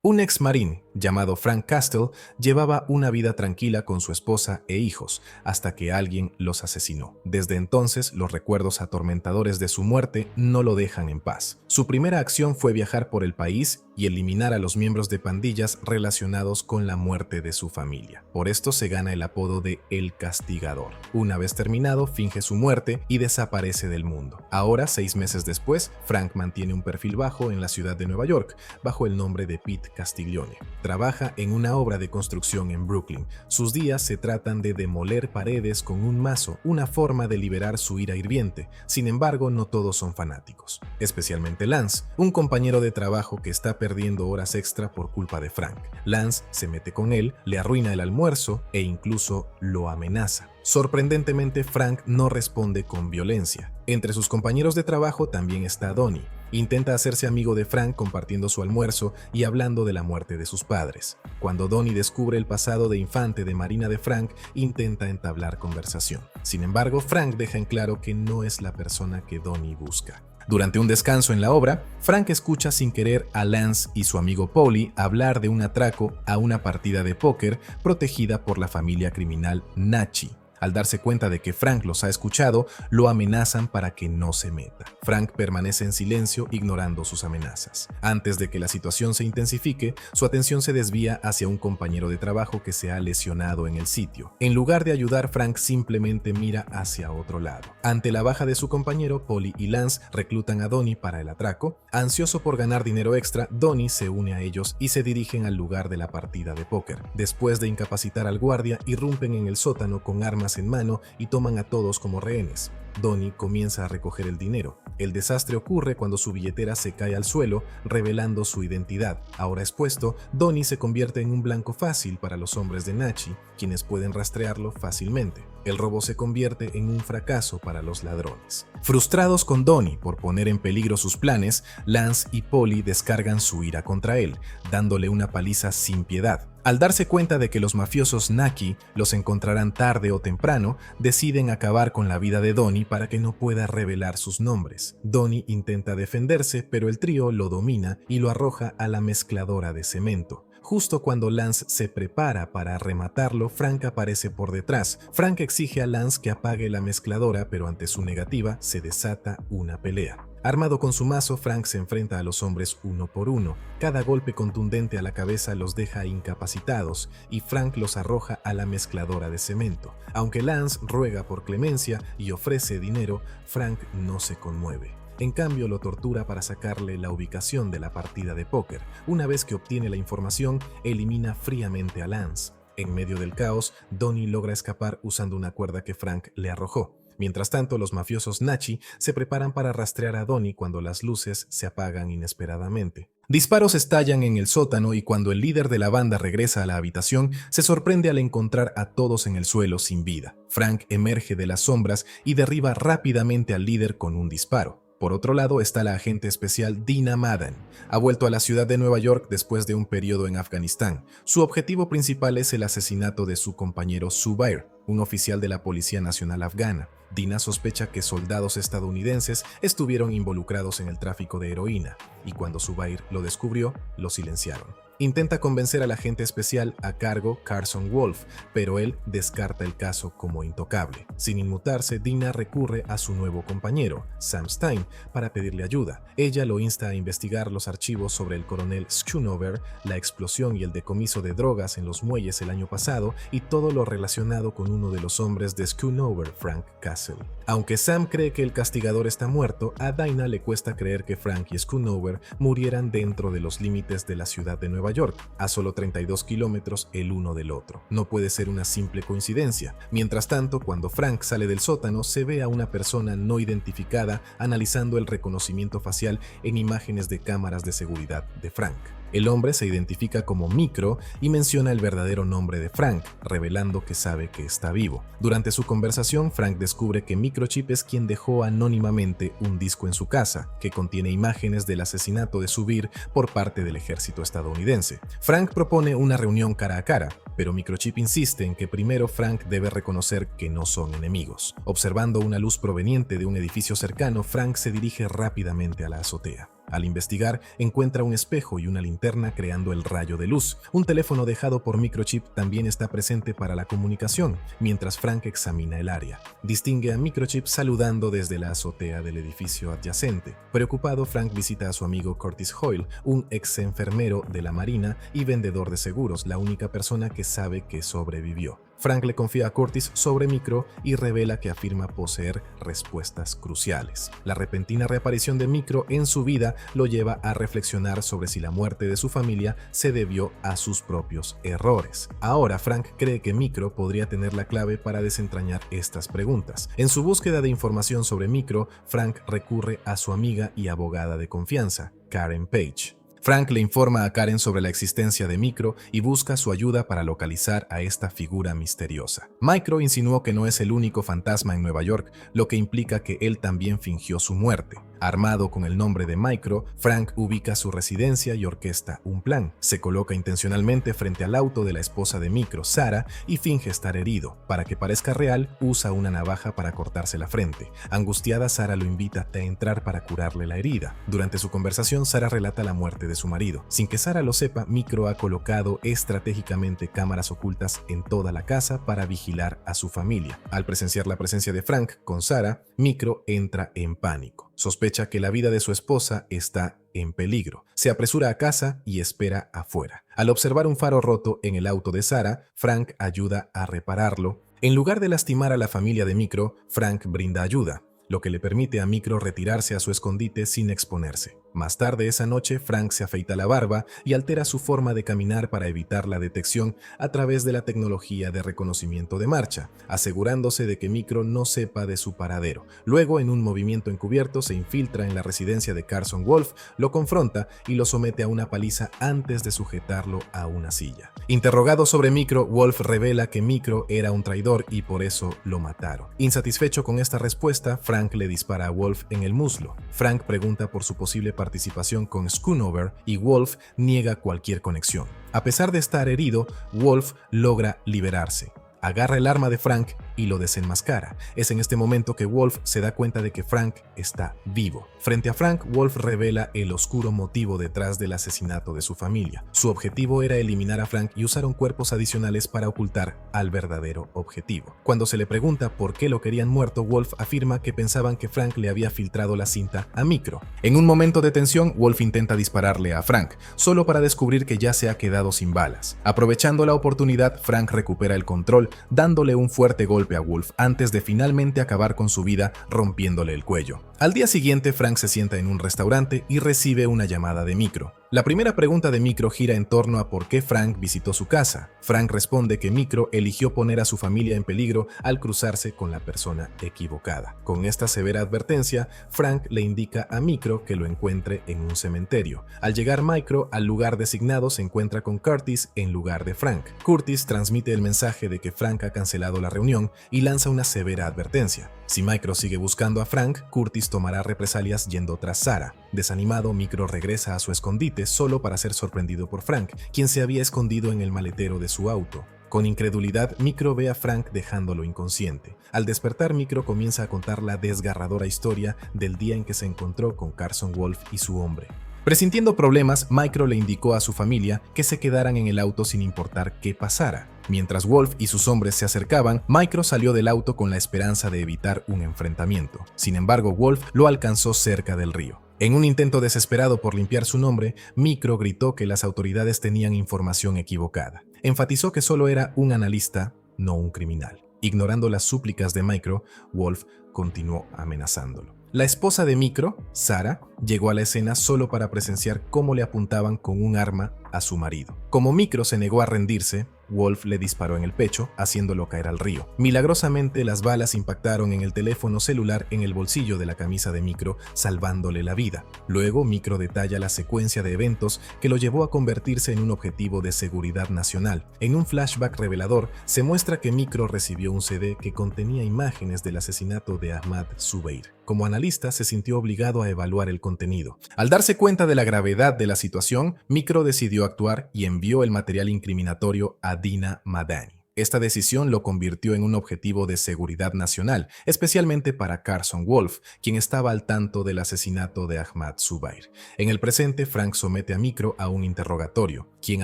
Un ex marín llamado Frank Castle llevaba una vida tranquila con su esposa e hijos hasta que alguien los asesinó. Desde entonces, los recuerdos atormentadores de su muerte no lo dejan en paz. Su primera acción fue viajar por el país y eliminar a los miembros de pandillas relacionados con la muerte de su familia. Por esto se gana el apodo de El Castigador. Una vez terminado, finge su muerte y desaparece del mundo. Ahora, 6 meses después, Frank mantiene un perfil bajo en la ciudad de Nueva York, bajo el nombre de Pete Castiglione. Trabaja en una obra de construcción en Brooklyn. Sus días se tratan de demoler paredes con un mazo, una forma de liberar su ira hirviente. Sin embargo, no todos son fanáticos, especialmente Lance, un compañero de trabajo que está perdiendo horas extra por culpa de Frank. Lance se mete con él, le arruina el almuerzo e incluso lo amenaza. Sorprendentemente, Frank no responde con violencia. Entre sus compañeros de trabajo también está Donnie. Intenta hacerse amigo de Frank compartiendo su almuerzo y hablando de la muerte de sus padres. Cuando Donnie descubre el pasado de infante de Marina de Frank, intenta entablar conversación. Sin embargo, Frank deja en claro que no es la persona que Donnie busca. Durante un descanso en la obra, Frank escucha sin querer a Lance y su amigo Paulie hablar de un atraco a una partida de póker protegida por la familia criminal Nachi. Al darse cuenta de que Frank los ha escuchado, lo amenazan para que no se meta. Frank permanece en silencio, ignorando sus amenazas. Antes de que la situación se intensifique, su atención se desvía hacia un compañero de trabajo que se ha lesionado en el sitio. En lugar de ayudar, Frank simplemente mira hacia otro lado. Ante la baja de su compañero, Paulie y Lance reclutan a Donnie para el atraco. Ansioso por ganar dinero extra, Donnie se une a ellos y se dirigen al lugar de la partida de póker. Después de incapacitar al guardia, irrumpen en el sótano con armas en mano y toman a todos como rehenes. Donnie comienza a recoger el dinero. El desastre ocurre cuando su billetera se cae al suelo, revelando su identidad. Ahora expuesto, Donnie se convierte en un blanco fácil para los hombres de Nachi, quienes pueden rastrearlo fácilmente. El robo se convierte en un fracaso para los ladrones. Frustrados con Donnie por poner en peligro sus planes, Lance y Paulie descargan su ira contra él, dándole una paliza sin piedad. Al darse cuenta de que los mafiosos Naki los encontrarán tarde o temprano, deciden acabar con la vida de Donnie para que no pueda revelar sus nombres. Donnie intenta defenderse, pero el trío lo domina y lo arroja a la mezcladora de cemento. Justo cuando Lance se prepara para rematarlo, Frank aparece por detrás. Frank exige a Lance que apague la mezcladora, pero ante su negativa se desata una pelea. Armado con su mazo, Frank se enfrenta a los hombres uno por uno. Cada golpe contundente a la cabeza los deja incapacitados y Frank los arroja a la mezcladora de cemento. Aunque Lance ruega por clemencia y ofrece dinero, Frank no se conmueve. En cambio, lo tortura para sacarle la ubicación de la partida de póker. Una vez que obtiene la información, elimina fríamente a Lance. En medio del caos, Donnie logra escapar usando una cuerda que Frank le arrojó. Mientras tanto, los mafiosos Nachi se preparan para rastrear a Donnie cuando las luces se apagan inesperadamente. Disparos estallan en el sótano y cuando el líder de la banda regresa a la habitación, se sorprende al encontrar a todos en el suelo sin vida. Frank emerge de las sombras y derriba rápidamente al líder con un disparo. Por otro lado está la agente especial Dina Madden. Ha vuelto a la ciudad de Nueva York después de un periodo en Afganistán. Su objetivo principal es el asesinato de su compañero Zubair, un oficial de la Policía Nacional Afgana. Dina sospecha que soldados estadounidenses estuvieron involucrados en el tráfico de heroína, y cuando Zubair lo descubrió, lo silenciaron. Intenta convencer al agente especial a cargo Carson Wolf, pero él descarta el caso como intocable. Sin inmutarse, Dina recurre a su nuevo compañero, Sam Stein, para pedirle ayuda. Ella lo insta a investigar los archivos sobre el coronel Schoonover, la explosión y el decomiso de drogas en los muelles el año pasado y todo lo relacionado con uno de los hombres de Schoonover, Frank Castle. Aunque Sam cree que el castigador está muerto, a Dina le cuesta creer que Frank y Schoonover murieran dentro de los límites de la ciudad de Nueva York, a solo 32 kilómetros el uno del otro. No puede ser una simple coincidencia. Mientras tanto, cuando Frank sale del sótano, se ve a una persona no identificada analizando el reconocimiento facial en imágenes de cámaras de seguridad de Frank. El hombre se identifica como Micro y menciona el verdadero nombre de Frank, revelando que sabe que está vivo. Durante su conversación, Frank descubre que Microchip es quien dejó anónimamente un disco en su casa, que contiene imágenes del asesinato de Zubair por parte del ejército estadounidense. Frank propone una reunión cara a cara, pero Microchip insiste en que primero Frank debe reconocer que no son enemigos. Observando una luz proveniente de un edificio cercano, Frank se dirige rápidamente a la azotea. Al investigar, encuentra un espejo y una linterna creando el rayo de luz. Un teléfono dejado por Microchip también está presente para la comunicación, mientras Frank examina el área. Distingue a Microchip saludando desde la azotea del edificio adyacente. Preocupado, Frank visita a su amigo Curtis Hoyle, un ex enfermero de la Marina y vendedor de seguros, la única persona que sabe que sobrevivió. Frank le confía a Curtis sobre Micro y revela que afirma poseer respuestas cruciales. La repentina reaparición de Micro en su vida lo lleva a reflexionar sobre si la muerte de su familia se debió a sus propios errores. Ahora Frank cree que Micro podría tener la clave para desentrañar estas preguntas. En su búsqueda de información sobre Micro, Frank recurre a su amiga y abogada de confianza, Karen Page. Frank le informa a Karen sobre la existencia de Micro y busca su ayuda para localizar a esta figura misteriosa. Micro insinuó que no es el único fantasma en Nueva York, lo que implica que él también fingió su muerte. Armado con el nombre de Micro, Frank ubica su residencia y orquesta un plan. Se coloca intencionalmente frente al auto de la esposa de Micro, Sarah, y finge estar herido. Para que parezca real, usa una navaja para cortarse la frente. Angustiada, Sarah lo invita a entrar para curarle la herida. Durante su conversación, Sarah relata la muerte de su marido. Sin que Sarah lo sepa, Micro ha colocado estratégicamente cámaras ocultas en toda la casa para vigilar a su familia. Al presenciar la presencia de Frank con Sarah, Micro entra en pánico. Sospecha que la vida de su esposa está en peligro. Se apresura a casa y espera afuera. Al observar un faro roto en el auto de Sarah, Frank ayuda a repararlo. En lugar de lastimar a la familia de Micro, Frank brinda ayuda, lo que le permite a Micro retirarse a su escondite sin exponerse. Más tarde esa noche, Frank se afeita la barba y altera su forma de caminar para evitar la detección a través de la tecnología de reconocimiento de marcha, asegurándose de que Micro no sepa de su paradero. Luego, en un movimiento encubierto, se infiltra en la residencia de Carson Wolf, lo confronta y lo somete a una paliza antes de sujetarlo a una silla. Interrogado sobre Micro, Wolf revela que Micro era un traidor y por eso lo mataron. Insatisfecho con esta respuesta, Frank le dispara a Wolf en el muslo. Frank pregunta por su posible participación con Schoonover y Wolf niega cualquier conexión. A pesar de estar herido, Wolf logra liberarse. Agarra el arma de Frank y lo desenmascara. Es en este momento que Wolf se da cuenta de que Frank está vivo. Frente a Frank, Wolf revela el oscuro motivo detrás del asesinato de su familia. Su objetivo era eliminar a Frank y usaron cuerpos adicionales para ocultar al verdadero objetivo. Cuando se le pregunta por qué lo querían muerto, Wolf afirma que pensaban que Frank le había filtrado la cinta a Micro. En un momento de tensión, Wolf intenta dispararle a Frank, solo para descubrir que ya se ha quedado sin balas. Aprovechando la oportunidad, Frank recupera el control, dándole un fuerte golpe a Wolf antes de finalmente acabar con su vida rompiéndole el cuello. Al día siguiente, Frank se sienta en un restaurante y recibe una llamada de Micro. La primera pregunta de Micro gira en torno a por qué Frank visitó su casa. Frank responde que Micro eligió poner a su familia en peligro al cruzarse con la persona equivocada. Con esta severa advertencia, Frank le indica a Micro que lo encuentre en un cementerio. Al llegar Micro al lugar designado, se encuentra con Curtis en lugar de Frank. Curtis transmite el mensaje de que Frank ha cancelado la reunión y lanza una severa advertencia. Si Micro sigue buscando a Frank, Curtis tomará represalias yendo tras Sarah. Desanimado, Micro regresa a su escondite solo para ser sorprendido por Frank, quien se había escondido en el maletero de su auto. Con incredulidad, Micro ve a Frank dejándolo inconsciente. Al despertar, Micro comienza a contar la desgarradora historia del día en que se encontró con Carson Wolf y su hombre. Presintiendo problemas, Micro le indicó a su familia que se quedaran en el auto sin importar qué pasara. Mientras Wolf y sus hombres se acercaban, Micro salió del auto con la esperanza de evitar un enfrentamiento. Sin embargo, Wolf lo alcanzó cerca del río. En un intento desesperado por limpiar su nombre, Micro gritó que las autoridades tenían información equivocada. Enfatizó que solo era un analista, no un criminal. Ignorando las súplicas de Micro, Wolf continuó amenazándolo. La esposa de Micro, Sarah, llegó a la escena solo para presenciar cómo le apuntaban con un arma a su marido. Como Micro se negó a rendirse, Wolf le disparó en el pecho, haciéndolo caer al río. Milagrosamente, las balas impactaron en el teléfono celular en el bolsillo de la camisa de Micro, salvándole la vida. Luego, Micro detalla la secuencia de eventos que lo llevó a convertirse en un objetivo de seguridad nacional. En un flashback revelador, se muestra que Micro recibió un CD que contenía imágenes del asesinato de Ahmad Zubeir. Como analista, se sintió obligado a evaluar el contenido. Al darse cuenta de la gravedad de la situación, Micro decidió actuar y envió el material incriminatorio a Dina Madani. Esta decisión lo convirtió en un objetivo de seguridad nacional, especialmente para Carson Wolf, quien estaba al tanto del asesinato de Ahmad Zubair. En el presente, Frank somete a Micro a un interrogatorio, quien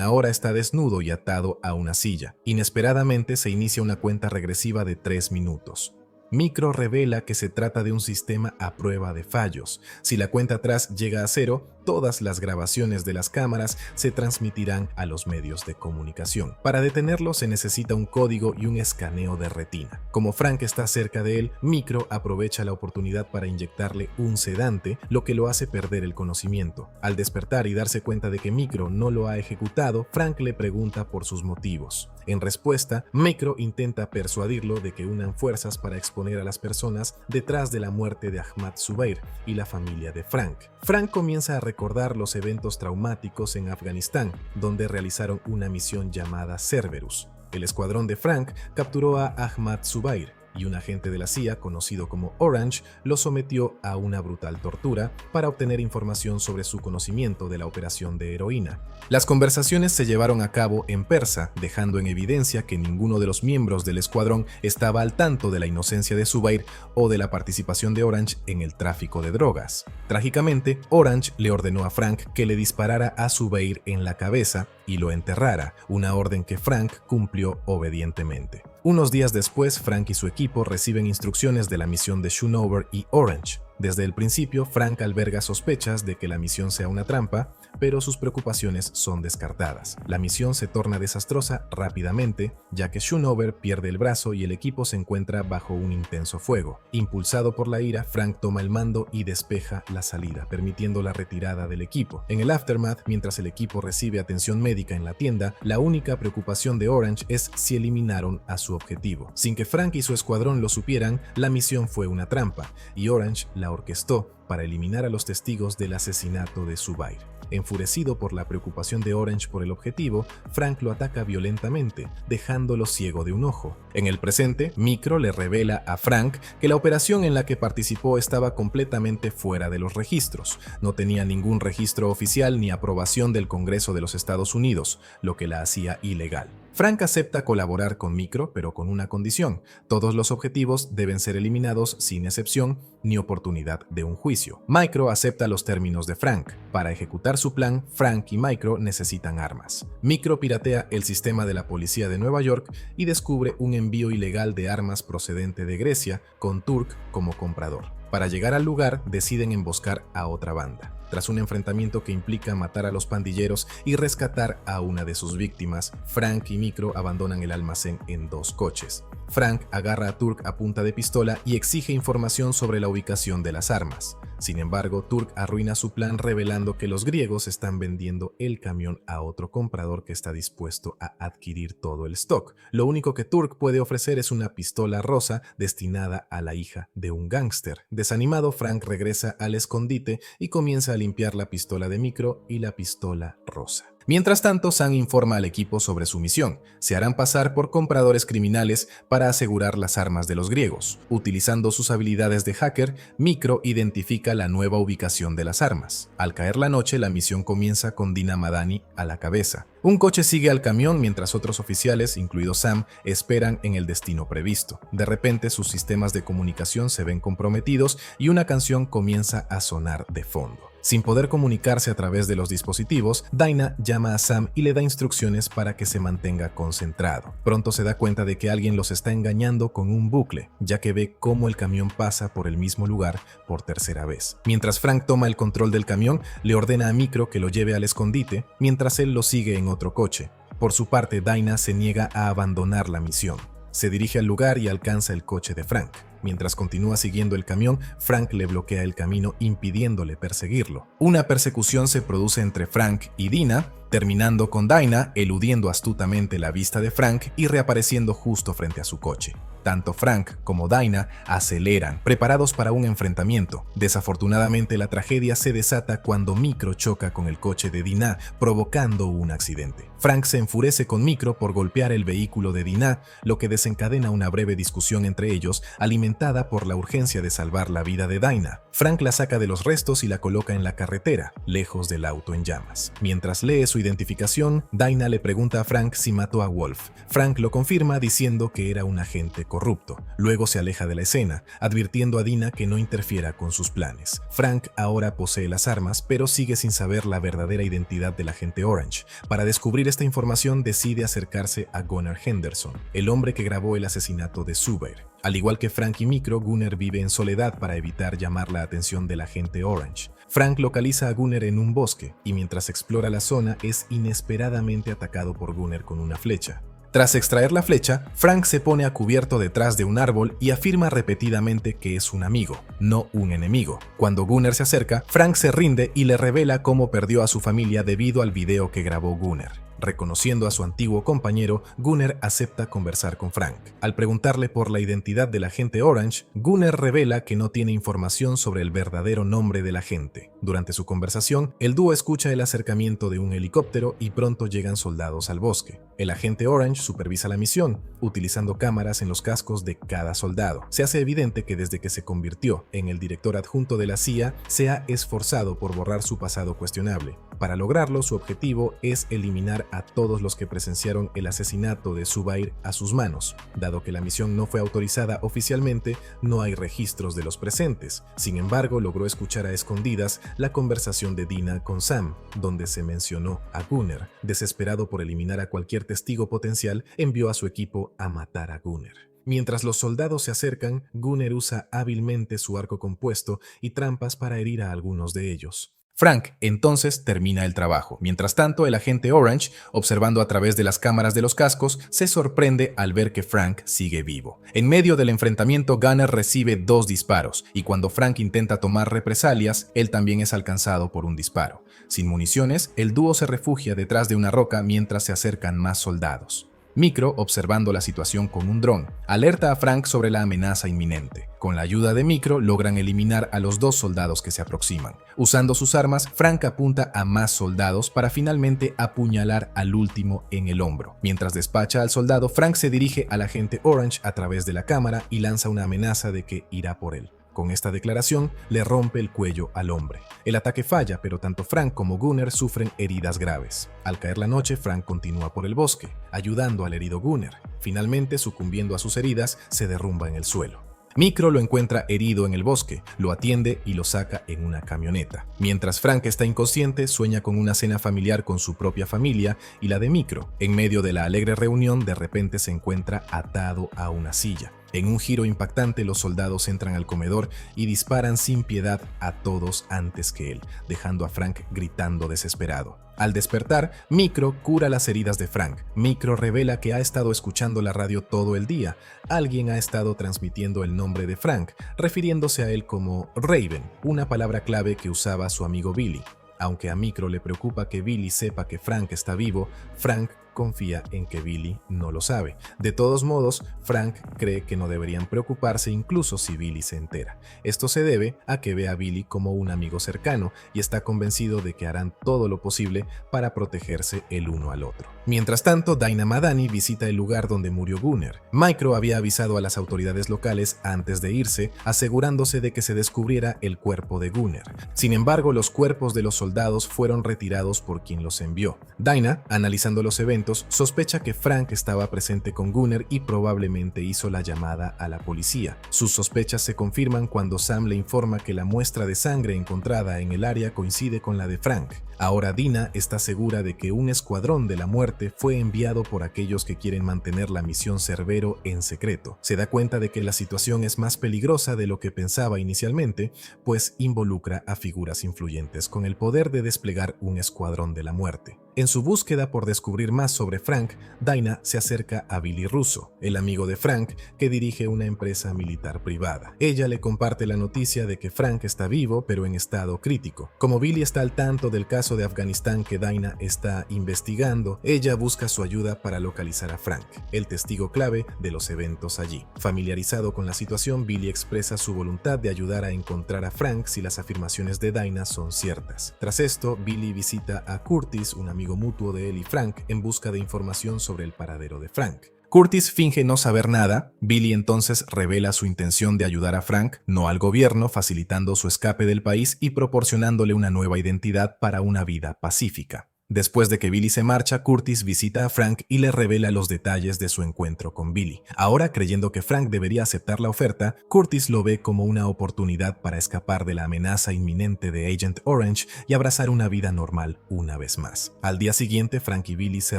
ahora está desnudo y atado a una silla. Inesperadamente se inicia una cuenta regresiva de 3 minutos. Micro revela que se trata de un sistema a prueba de fallos. Si la cuenta atrás llega a 0, todas las grabaciones de las cámaras se transmitirán a los medios de comunicación. Para detenerlo se necesita un código y un escaneo de retina. Como Frank está cerca de él, Micro aprovecha la oportunidad para inyectarle un sedante, lo que lo hace perder el conocimiento. Al despertar y darse cuenta de que Micro no lo ha ejecutado, Frank le pregunta por sus motivos. En respuesta, Micro intenta persuadirlo de que unan fuerzas para exponer a las personas detrás de la muerte de Ahmad Zubair y la familia de Frank. Frank comienza a recordar los eventos traumáticos en Afganistán, donde realizaron una misión llamada Cerberus. El escuadrón de Frank capturó a Ahmad Zubair y un agente de la CIA, conocido como Orange, lo sometió a una brutal tortura para obtener información sobre su conocimiento de la operación de heroína. Las conversaciones se llevaron a cabo en persa, dejando en evidencia que ninguno de los miembros del escuadrón estaba al tanto de la inocencia de Zubair o de la participación de Orange en el tráfico de drogas. Trágicamente, Orange le ordenó a Frank que le disparara a Zubair en la cabeza y lo enterrara, una orden que Frank cumplió obedientemente. Unos días después, Frank y su equipo reciben instrucciones de la misión de Schoonover y Orange. Desde el principio, Frank alberga sospechas de que la misión sea una trampa, pero sus preocupaciones son descartadas. La misión se torna desastrosa rápidamente, ya que Schoonover pierde el brazo y el equipo se encuentra bajo un intenso fuego. Impulsado por la ira, Frank toma el mando y despeja la salida, permitiendo la retirada del equipo. En el aftermath, mientras el equipo recibe atención médica en la tienda, la única preocupación de Orange es si eliminaron a su objetivo. Sin que Frank y su escuadrón lo supieran, la misión fue una trampa, y Orange la orquestó para eliminar a los testigos del asesinato de Zubair. Enfurecido por la preocupación de Orange por el objetivo, Frank lo ataca violentamente, dejándolo ciego de un ojo. En el presente, Micro le revela a Frank que la operación en la que participó estaba completamente fuera de los registros. No tenía ningún registro oficial ni aprobación del Congreso de los Estados Unidos, lo que la hacía ilegal. Frank acepta colaborar con Micro, pero con una condición: todos los objetivos deben ser eliminados sin excepción ni oportunidad de un juicio. Micro acepta los términos de Frank. Para ejecutar su plan, Frank y Micro necesitan armas. Micro piratea el sistema de la policía de Nueva York y descubre un envío ilegal de armas procedente de Grecia, con Turk como comprador. Para llegar al lugar, deciden emboscar a otra banda. Tras un enfrentamiento que implica matar a los pandilleros y rescatar a una de sus víctimas, Frank y Micro abandonan el almacén en 2 coches. Frank agarra a Turk a punta de pistola y exige información sobre la ubicación de las armas. Sin embargo, Turk arruina su plan revelando que los griegos están vendiendo el camión a otro comprador que está dispuesto a adquirir todo el stock. Lo único que Turk puede ofrecer es una pistola rosa destinada a la hija de un gángster. Desanimado, Frank regresa al escondite y comienza a limpiar la pistola de Micro y la pistola rosa. Mientras tanto, Sam informa al equipo sobre su misión. Se harán pasar por compradores criminales para asegurar las armas de los griegos. Utilizando sus habilidades de hacker, Micro identifica la nueva ubicación de las armas. Al caer la noche, la misión comienza con Dina Madani a la cabeza. Un coche sigue al camión mientras otros oficiales, incluido Sam, esperan en el destino previsto. De repente, sus sistemas de comunicación se ven comprometidos y una canción comienza a sonar de fondo. Sin poder comunicarse a través de los dispositivos, Dinah llama a Sam y le da instrucciones para que se mantenga concentrado. Pronto se da cuenta de que alguien los está engañando con un bucle, ya que ve cómo el camión pasa por el mismo lugar por tercera vez. Mientras Frank toma el control del camión, le ordena a Micro que lo lleve al escondite, mientras él lo sigue en otro coche. Por su parte, Dinah se niega a abandonar la misión. Se dirige al lugar y alcanza el coche de Frank. Mientras continúa siguiendo el camión, Frank le bloquea el camino impidiéndole perseguirlo. Una persecución se produce entre Frank y Dinah, terminando con Dinah eludiendo astutamente la vista de Frank y reapareciendo justo frente a su coche. Tanto Frank como Dinah aceleran, preparados para un enfrentamiento. Desafortunadamente, la tragedia se desata cuando Micro choca con el coche de Dinah, provocando un accidente. Frank se enfurece con Micro por golpear el vehículo de Dinah, lo que desencadena una breve discusión entre ellos, alimentada por la urgencia de salvar la vida de Dinah. Frank la saca de los restos y la coloca en la carretera, lejos del auto en llamas. Mientras lee su su identificación, Dinah le pregunta a Frank si mató a Wolf. Frank lo confirma diciendo que era un agente corrupto. Luego se aleja de la escena, advirtiendo a Dinah que no interfiera con sus planes. Frank ahora posee las armas, pero sigue sin saber la verdadera identidad del agente Orange. Para descubrir esta información, decide acercarse a Gunnar Henderson, el hombre que grabó el asesinato de Zubair. Al igual que Frank y Micro, Gunnar vive en soledad para evitar llamar la atención del agente Orange. Frank localiza a Gunnar en un bosque y mientras explora la zona es inesperadamente atacado por Gunnar con una flecha. Tras extraer la flecha, Frank se pone a cubierto detrás de un árbol y afirma repetidamente que es un amigo, no un enemigo. Cuando Gunnar se acerca, Frank se rinde y le revela cómo perdió a su familia debido al video que grabó Gunnar. Reconociendo a su antiguo compañero, Gunnar acepta conversar con Frank. Al preguntarle por la identidad del agente Orange, Gunnar revela que no tiene información sobre el verdadero nombre del agente. Durante su conversación, el dúo escucha el acercamiento de un helicóptero y pronto llegan soldados al bosque. El agente Orange supervisa la misión, utilizando cámaras en los cascos de cada soldado. Se hace evidente que desde que se convirtió en el director adjunto de la CIA, se ha esforzado por borrar su pasado cuestionable. Para lograrlo, su objetivo es eliminar a todos los que presenciaron el asesinato de Zubair a sus manos. Dado que la misión no fue autorizada oficialmente, no hay registros de los presentes. Sin embargo, logró escuchar a escondidas la conversación de Dinah con Sam, donde se mencionó a Gunnar. Desesperado por eliminar a cualquier testigo potencial, envió a su equipo a matar a Gunnar. Mientras los soldados se acercan, Gunnar usa hábilmente su arco compuesto y trampas para herir a algunos de ellos. Frank entonces termina el trabajo. Mientras tanto, el agente Orange, observando a través de las cámaras de los cascos, se sorprende al ver que Frank sigue vivo. En medio del enfrentamiento, Gunnar recibe 2 disparos, y cuando Frank intenta tomar represalias, él también es alcanzado por un disparo. Sin municiones, el dúo se refugia detrás de una roca mientras se acercan más soldados. Micro, observando la situación con un dron, alerta a Frank sobre la amenaza inminente. Con la ayuda de Micro, logran eliminar a los 2 soldados que se aproximan. Usando sus armas, Frank apunta a más soldados para finalmente apuñalar al último en el hombro. Mientras despacha al soldado, Frank se dirige al agente Orange a través de la cámara y lanza una amenaza de que irá por él. Con esta declaración, le rompe el cuello al hombre. El ataque falla, pero tanto Frank como Gunnar sufren heridas graves. Al caer la noche, Frank continúa por el bosque, ayudando al herido Gunnar. Finalmente, sucumbiendo a sus heridas, se derrumba en el suelo. Micro lo encuentra herido en el bosque, lo atiende y lo saca en una camioneta. Mientras Frank está inconsciente, sueña con una cena familiar con su propia familia y la de Micro. En medio de la alegre reunión, de repente se encuentra atado a una silla. En un giro impactante, los soldados entran al comedor y disparan sin piedad a todos antes que él, dejando a Frank gritando desesperado. Al despertar, Micro cura las heridas de Frank. Micro revela que ha estado escuchando la radio todo el día. Alguien ha estado transmitiendo el nombre de Frank, refiriéndose a él como Raven, una palabra clave que usaba su amigo Billy. Aunque a Micro le preocupa que Billy sepa que Frank está vivo, Frank confía en que Billy no lo sabe. De todos modos, Frank cree que no deberían preocuparse incluso si Billy se entera. Esto se debe a que ve a Billy como un amigo cercano y está convencido de que harán todo lo posible para protegerse el uno al otro. Mientras tanto, Dinah Madani visita el lugar donde murió Gunnar. Micro había avisado a las autoridades locales antes de irse, asegurándose de que se descubriera el cuerpo de Gunnar. Sin embargo, los cuerpos de los soldados fueron retirados por quien los envió. Dinah, analizando los eventos, sospecha que Frank estaba presente con Gunnar y probablemente hizo la llamada a la policía. Sus sospechas se confirman cuando Sam le informa que la muestra de sangre encontrada en el área coincide con la de Frank. Ahora Dinah está segura de que un escuadrón de la muerte fue enviado por aquellos que quieren mantener la misión Cerbero en secreto. Se da cuenta de que la situación es más peligrosa de lo que pensaba inicialmente, pues involucra a figuras influyentes con el poder de desplegar un escuadrón de la muerte. En su búsqueda por descubrir más sobre Frank, Dinah se acerca a Billy Russo, el amigo de Frank que dirige una empresa militar privada. Ella le comparte la noticia de que Frank está vivo pero en estado crítico. Como Billy está al tanto del caso de Afganistán que Dinah está investigando, ella busca su ayuda para localizar a Frank, el testigo clave de los eventos allí. Familiarizado con la situación, Billy expresa su voluntad de ayudar a encontrar a Frank si las afirmaciones de Dinah son ciertas. Tras esto, Billy visita a Curtis, un amigo mutuo de él y Frank, en busca de información sobre el paradero de Frank. Curtis finge no saber nada. Billy entonces revela su intención de ayudar a Frank, no al gobierno, facilitando su escape del país y proporcionándole una nueva identidad para una vida pacífica. Después de que Billy se marcha, Curtis visita a Frank y le revela los detalles de su encuentro con Billy. Ahora, creyendo que Frank debería aceptar la oferta, Curtis lo ve como una oportunidad para escapar de la amenaza inminente de Agent Orange y abrazar una vida normal una vez más. Al día siguiente, Frank y Billy se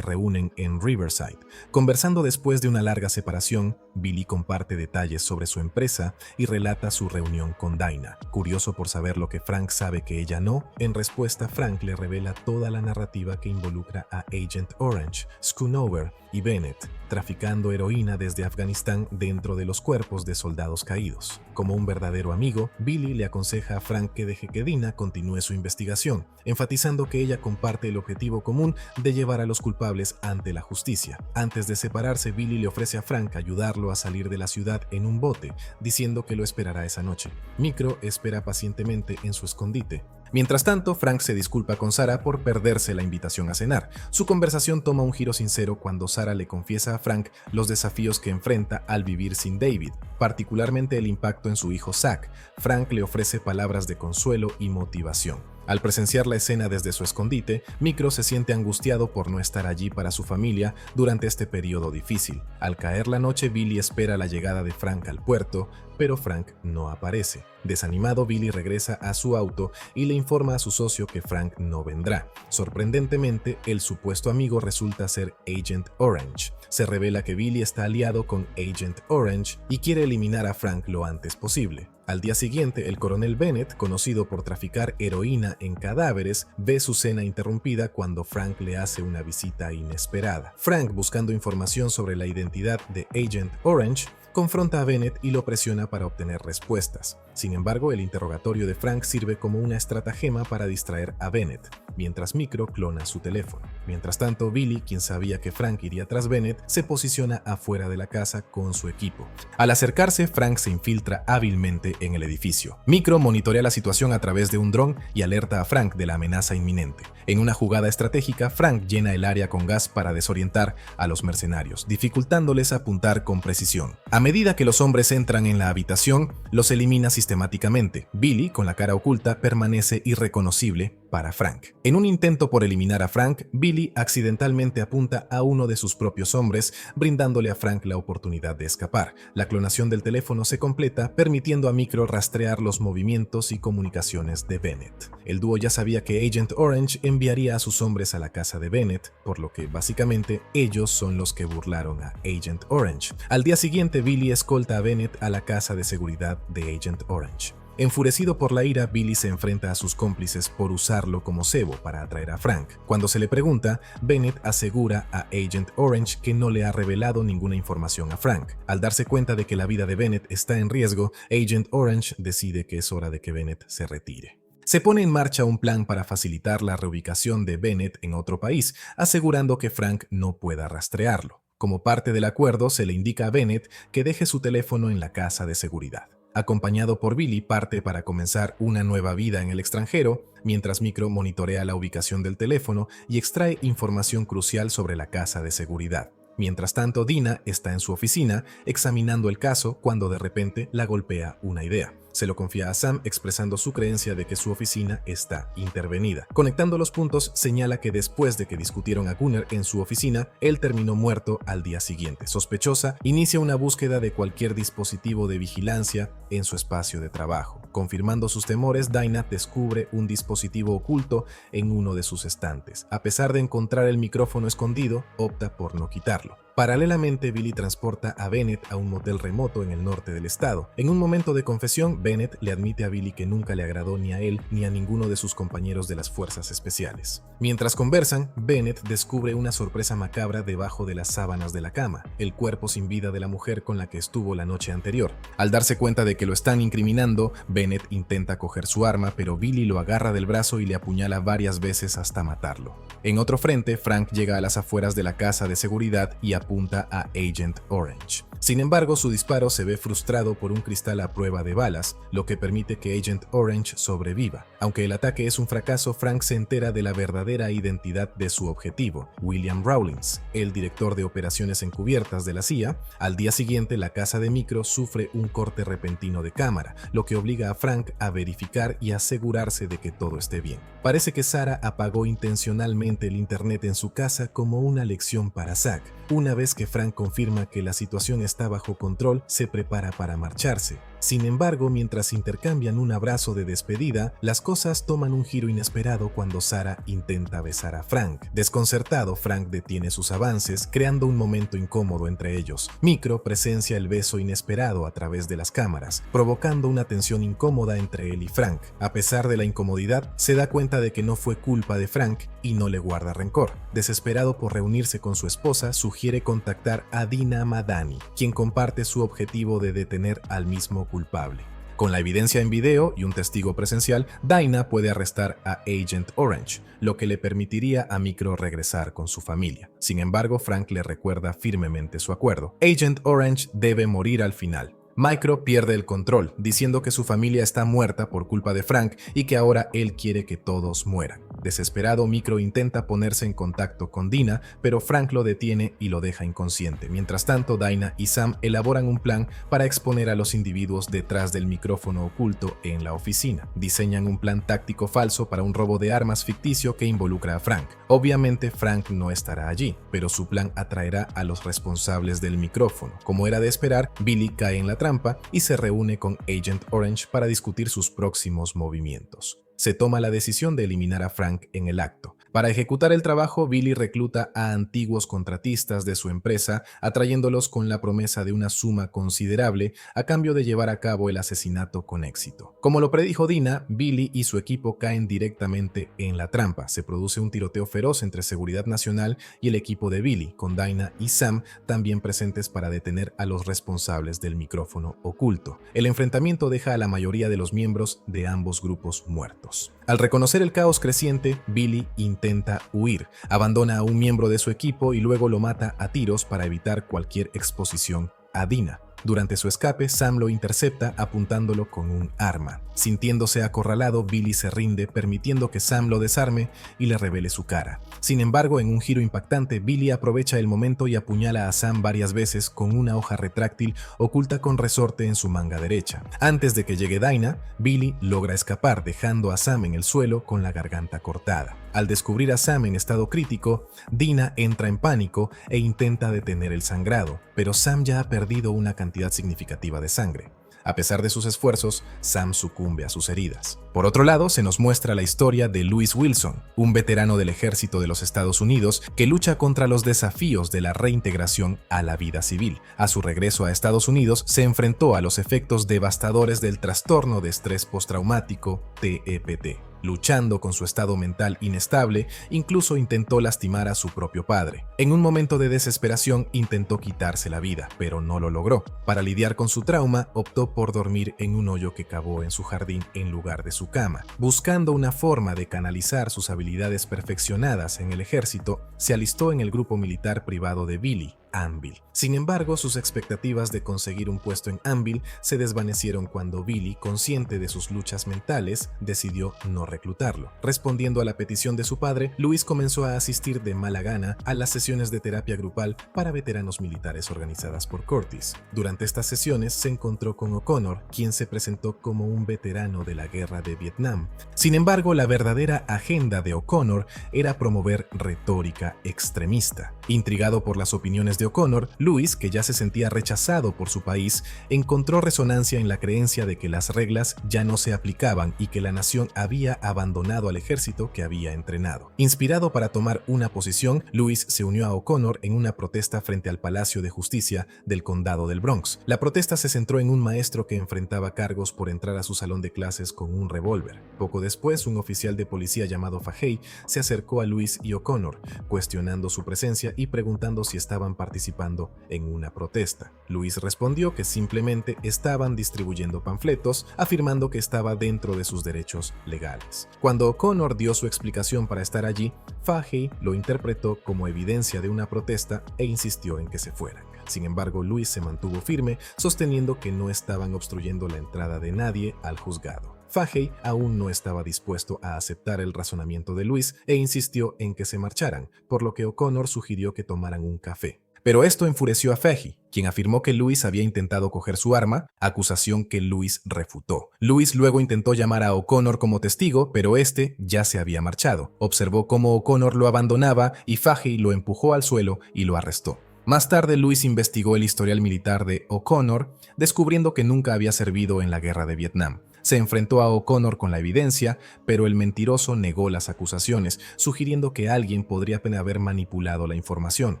reúnen en Riverside. Conversando después de una larga separación, Billy comparte detalles sobre su empresa y relata su reunión con Dinah. Curioso por saber lo que Frank sabe que ella no, en respuesta Frank le revela toda la narrativa que involucra a Agent Orange, Schoonover y Bennett, traficando heroína desde Afganistán dentro de los cuerpos de soldados caídos. Como un verdadero amigo, Billy le aconseja a Frank que deje que Dinah continúe su investigación, enfatizando que ella comparte el objetivo común de llevar a los culpables ante la justicia. Antes de separarse, Billy le ofrece a Frank ayudarlo a salir de la ciudad en un bote, diciendo que lo esperará esa noche. Micro espera pacientemente en su escondite. Mientras tanto, Frank se disculpa con Sarah por perderse la invitación a cenar. Su conversación toma un giro sincero cuando Sarah le confiesa a Frank los desafíos que enfrenta al vivir sin David, particularmente el impacto en su hijo Zach. Frank le ofrece palabras de consuelo y motivación. Al presenciar la escena desde su escondite, Micro se siente angustiado por no estar allí para su familia durante este periodo difícil. Al caer la noche, Billy espera la llegada de Frank al puerto, pero Frank no aparece. Desanimado, Billy regresa a su auto y le informa a su socio que Frank no vendrá. Sorprendentemente, el supuesto amigo resulta ser Agent Orange. Se revela que Billy está aliado con Agent Orange y quiere eliminar a Frank lo antes posible. Al día siguiente, el coronel Bennett, conocido por traficar heroína en cadáveres, ve su cena interrumpida cuando Frank le hace una visita inesperada. Frank, buscando información sobre la identidad de Agent Orange, confronta a Bennett y lo presiona para obtener respuestas. Sin embargo, el interrogatorio de Frank sirve como una estratagema para distraer a Bennett, mientras Micro clona su teléfono. Mientras tanto, Billy, quien sabía que Frank iría tras Bennett, se posiciona afuera de la casa con su equipo. Al acercarse, Frank se infiltra hábilmente en el edificio. Micro monitorea la situación a través de un dron y alerta a Frank de la amenaza inminente. En una jugada estratégica, Frank llena el área con gas para desorientar a los mercenarios, dificultándoles apuntar con precisión. A medida que los hombres entran en la habitación, los elimina sistemáticamente. Billy, con la cara oculta, permanece irreconocible para Frank. En un intento por eliminar a Frank, Billy accidentalmente apunta a uno de sus propios hombres, brindándole a Frank la oportunidad de escapar. La clonación del teléfono se completa, permitiendo a Micro rastrear los movimientos y comunicaciones de Bennett. El dúo ya sabía que Agent Orange enviaría a sus hombres a la casa de Bennett, por lo que básicamente ellos son los que burlaron a Agent Orange. Al día siguiente, Billy escolta a Bennett a la casa de seguridad de Agent Orange. Enfurecido por la ira, Billy se enfrenta a sus cómplices por usarlo como cebo para atraer a Frank. Cuando se le pregunta, Bennett asegura a Agent Orange que no le ha revelado ninguna información a Frank. Al darse cuenta de que la vida de Bennett está en riesgo, Agent Orange decide que es hora de que Bennett se retire. Se pone en marcha un plan para facilitar la reubicación de Bennett en otro país, asegurando que Frank no pueda rastrearlo. Como parte del acuerdo, se le indica a Bennett que deje su teléfono en la casa de seguridad. Acompañado por Billy, parte para comenzar una nueva vida en el extranjero, mientras Micro monitorea la ubicación del teléfono y extrae información crucial sobre la casa de seguridad. Mientras tanto, Dinah está en su oficina examinando el caso cuando de repente la golpea una idea. Se lo confía a Sam, expresando su creencia de que su oficina está intervenida. Conectando los puntos, señala que después de que discutieron a Gunner en su oficina, él terminó muerto al día siguiente. Sospechosa, inicia una búsqueda de cualquier dispositivo de vigilancia en su espacio de trabajo. Confirmando sus temores, Dinah descubre un dispositivo oculto en uno de sus estantes. A pesar de encontrar el micrófono escondido, opta por no quitarlo. Paralelamente, Billy transporta a Bennett a un motel remoto en el norte del estado. En un momento de confesión, Bennett le admite a Billy que nunca le agradó ni a él ni a ninguno de sus compañeros de las fuerzas especiales. Mientras conversan, Bennett descubre una sorpresa macabra debajo de las sábanas de la cama, el cuerpo sin vida de la mujer con la que estuvo la noche anterior. Al darse cuenta de que lo están incriminando, Bennett intenta coger su arma, pero Billy lo agarra del brazo y le apuñala varias veces hasta matarlo. En otro frente, Frank llega a las afueras de la casa de seguridad y apunta a Agent Orange. Sin embargo, su disparo se ve frustrado por un cristal a prueba de balas, lo que permite que Agent Orange sobreviva. Aunque el ataque es un fracaso, Frank se entera de la verdadera identidad de su objetivo, William Rawlins, el director de operaciones encubiertas de la CIA. Al día siguiente, la casa de Micro sufre un corte repentino de cámara, lo que obliga a Frank a verificar y asegurarse de que todo esté bien. Parece que Sarah apagó intencionalmente el internet en su casa como una lección para Zack. Una vez que Frank confirma que la situación está bajo control, se prepara para marcharse. Sin embargo, mientras intercambian un abrazo de despedida, las cosas toman un giro inesperado cuando Sarah intenta besar a Frank. Desconcertado, Frank detiene sus avances, creando un momento incómodo entre ellos. Micro presencia el beso inesperado a través de las cámaras, provocando una tensión incómoda entre él y Frank. A pesar de la incomodidad, se da cuenta de que no fue culpa de Frank y no le guarda rencor. Desesperado por reunirse con su esposa, sugiere contactar a Dina Madani, quien comparte su objetivo de detener al mismo culpable. Con la evidencia en video y un testigo presencial, Dina puede arrestar a Agent Orange, lo que le permitiría a Micro regresar con su familia. Sin embargo, Frank le recuerda firmemente su acuerdo. Agent Orange debe morir al final. Micro pierde el control, diciendo que su familia está muerta por culpa de Frank y que ahora él quiere que todos mueran. Desesperado, Micro intenta ponerse en contacto con Dina, pero Frank lo detiene y lo deja inconsciente. Mientras tanto, Dina y Sam elaboran un plan para exponer a los individuos detrás del micrófono oculto en la oficina. Diseñan un plan táctico falso para un robo de armas ficticio que involucra a Frank. Obviamente, Frank no estará allí, pero su plan atraerá a los responsables del micrófono. Como era de esperar, Billy cae en la trampa y se reúne con Agent Orange para discutir sus próximos movimientos. Se toma la decisión de eliminar a Frank en el acto. Para ejecutar el trabajo, Billy recluta a antiguos contratistas de su empresa, atrayéndolos con la promesa de una suma considerable a cambio de llevar a cabo el asesinato con éxito. Como lo predijo Dina, Billy y su equipo caen directamente en la trampa. Se produce un tiroteo feroz entre Seguridad Nacional y el equipo de Billy, con Dina y Sam también presentes para detener a los responsables del micrófono oculto. El enfrentamiento deja a la mayoría de los miembros de ambos grupos muertos. Al reconocer el caos creciente, Billy intenta huir, abandona a un miembro de su equipo y luego lo mata a tiros para evitar cualquier exposición a Dina. Durante su escape, Sam lo intercepta apuntándolo con un arma. Sintiéndose acorralado, Billy se rinde, permitiendo que Sam lo desarme y le revele su cara. Sin embargo, en un giro impactante, Billy aprovecha el momento y apuñala a Sam varias veces con una hoja retráctil oculta con resorte en su manga derecha. Antes de que llegue Dina, Billy logra escapar, dejando a Sam en el suelo con la garganta cortada. Al descubrir a Sam en estado crítico, Dina entra en pánico e intenta detener el sangrado, pero Sam ya ha perdido una cantidad significativa de sangre. A pesar de sus esfuerzos, Sam sucumbe a sus heridas. Por otro lado, se nos muestra la historia de Lewis Wilson, un veterano del ejército de los Estados Unidos que lucha contra los desafíos de la reintegración a la vida civil. A su regreso a Estados Unidos, se enfrentó a los efectos devastadores del trastorno de estrés postraumático, TEPT. Luchando con su estado mental inestable, incluso intentó lastimar a su propio padre. En un momento de desesperación intentó quitarse la vida, pero no lo logró. Para lidiar con su trauma, optó por dormir en un hoyo que cavó en su jardín en lugar de su cama. Buscando una forma de canalizar sus habilidades perfeccionadas en el ejército, se alistó en el grupo militar privado de Billy, Anvil. Sin embargo, sus expectativas de conseguir un puesto en Anvil se desvanecieron cuando Billy, consciente de sus luchas mentales, decidió no reclutarlo. Respondiendo a la petición de su padre, Lewis comenzó a asistir de mala gana a las sesiones de terapia grupal para veteranos militares organizadas por Curtis. Durante estas sesiones se encontró con O'Connor, quien se presentó como un veterano de la guerra de Vietnam. Sin embargo, la verdadera agenda de O'Connor era promover retórica extremista. Intrigado por las opiniones de O'Connor, Lewis, que ya se sentía rechazado por su país, encontró resonancia en la creencia de que las reglas ya no se aplicaban y que la nación había abandonado al ejército que había entrenado. Inspirado para tomar una posición, Lewis se unió a O'Connor en una protesta frente al Palacio de Justicia del Condado del Bronx. La protesta se centró en un maestro que enfrentaba cargos por entrar a su salón de clases con un revólver. Poco después, un oficial de policía llamado Fahey se acercó a Lewis y O'Connor, cuestionando su presencia y preguntando si estaban participando en una protesta. Lewis respondió que simplemente estaban distribuyendo panfletos, afirmando que estaba dentro de sus derechos legales. mensajes. Cuando O'Connor dio su explicación para estar allí, Fahey lo interpretó como evidencia de una protesta e insistió en que se fueran. Sin embargo, Louis se mantuvo firme, sosteniendo que no estaban obstruyendo la entrada de nadie al juzgado. Fahey aún no estaba dispuesto a aceptar el razonamiento de Louis e insistió en que se marcharan, por lo que O'Connor sugirió que tomaran un café. Pero esto enfureció a Fahey, quien afirmó que Louis había intentado coger su arma, acusación que Louis refutó. Louis luego intentó llamar a O'Connor como testigo, pero este ya se había marchado. Observó cómo O'Connor lo abandonaba y Fahey lo empujó al suelo y lo arrestó. Más tarde, Louis investigó el historial militar de O'Connor, descubriendo que nunca había servido en la guerra de Vietnam. Se enfrentó a O'Connor con la evidencia, pero el mentiroso negó las acusaciones, sugiriendo que alguien podría haber manipulado la información.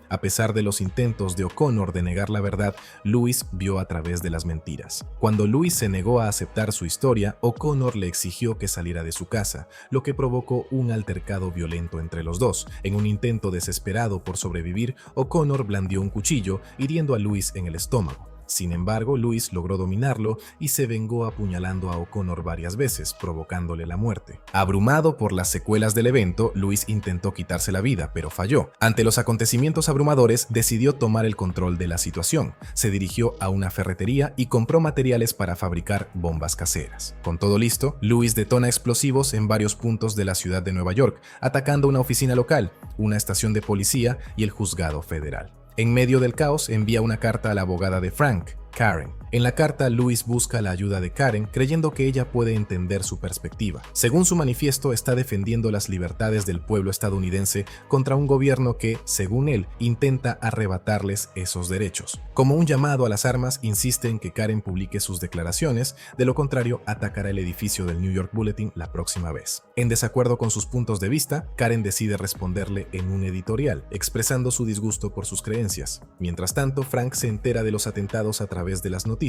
A pesar de los intentos de O'Connor de negar la verdad, Louis vio a través de las mentiras. Cuando Louis se negó a aceptar su historia, O'Connor le exigió que saliera de su casa, lo que provocó un altercado violento entre los dos. En un intento desesperado por sobrevivir, O'Connor blandió un cuchillo, hiriendo a Louis en el estómago. Sin embargo, Louis logró dominarlo y se vengó apuñalando a O'Connor varias veces, provocándole la muerte. Abrumado por las secuelas del evento, Louis intentó quitarse la vida, pero falló. Ante los acontecimientos abrumadores, decidió tomar el control de la situación. Se dirigió a una ferretería y compró materiales para fabricar bombas caseras. Con todo listo, Louis detona explosivos en varios puntos de la ciudad de Nueva York, atacando una oficina local, una estación de policía y el juzgado federal. En medio del caos, envía una carta a la abogada de Frank, Karen. En la carta, Louis busca la ayuda de Karen, creyendo que ella puede entender su perspectiva. Según su manifiesto, está defendiendo las libertades del pueblo estadounidense contra un gobierno que, según él, intenta arrebatarles esos derechos. Como un llamado a las armas, insiste en que Karen publique sus declaraciones, de lo contrario, atacará el edificio del New York Bulletin la próxima vez. En desacuerdo con sus puntos de vista, Karen decide responderle en un editorial, expresando su disgusto por sus creencias. Mientras tanto, Frank se entera de los atentados a través de las noticias